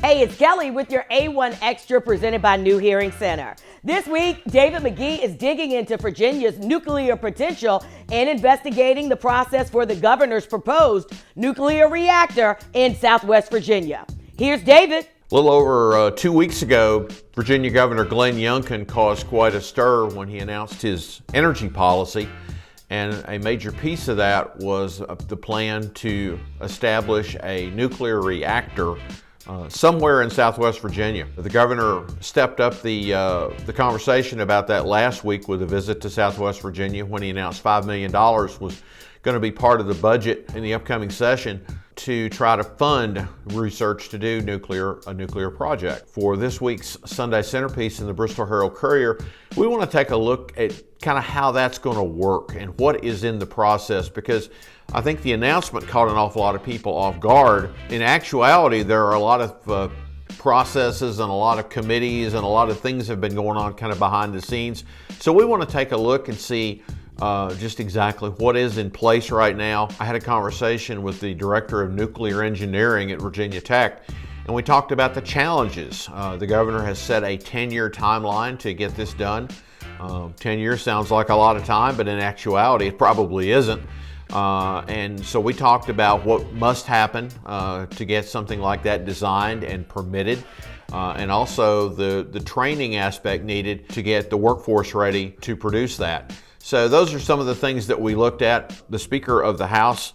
Hey, it's Kelly with your A1 Extra presented by New Hearing Center. This week, David McGee is digging into Virginia's nuclear potential and investigating the process for the governor's proposed nuclear reactor in Southwest Virginia. Here's David. A little over 2 weeks ago, Virginia Governor Glenn Youngkin caused quite a stir when he announced his energy policy. And a major piece of that was the plan to establish a nuclear reactor somewhere in Southwest Virginia. The governor stepped up the conversation about that last week with a visit to Southwest Virginia when he announced $5 million was going to be part of the budget in the upcoming session to try to fund research to do a nuclear project. For this week's Sunday centerpiece in the Bristol Herald-Courier, we want to take a look at kind of how that's going to work and what is in the process, because I think the announcement caught an awful lot of people off guard. In actuality, there are a lot of processes and a lot of committees and a lot of things have been going on kind of behind the scenes. So we want to take a look and see just exactly what is in place right now. I had a conversation with the director of nuclear engineering at Virginia Tech, and we talked about the challenges. The governor has set a 10-year timeline to get this done. 10 years sounds like a lot of time, but in actuality, it probably isn't. And so we talked about what must happen to get something like that designed and permitted, and also the training aspect needed to get the workforce ready to produce that. So those are some of the things that we looked at. The Speaker of the House,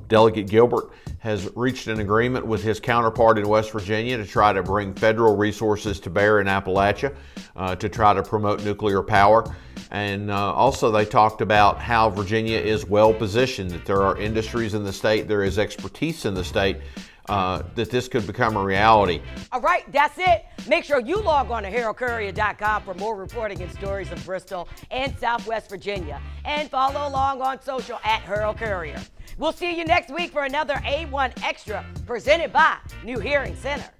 Delegate Gilbert, has reached an agreement with his counterpart in West Virginia to try to bring federal resources to bear in Appalachia to try to promote nuclear power. And also they talked about how Virginia is well positioned, that there are industries in the state, there is expertise in the state, that this could become a reality. All right, that's it. Make sure you log on to HeraldCourier.com for more reporting and stories of Bristol and Southwest Virginia. And follow along on social at Herald Courier. We'll see you next week for another A1 Extra presented by New Hearing Center.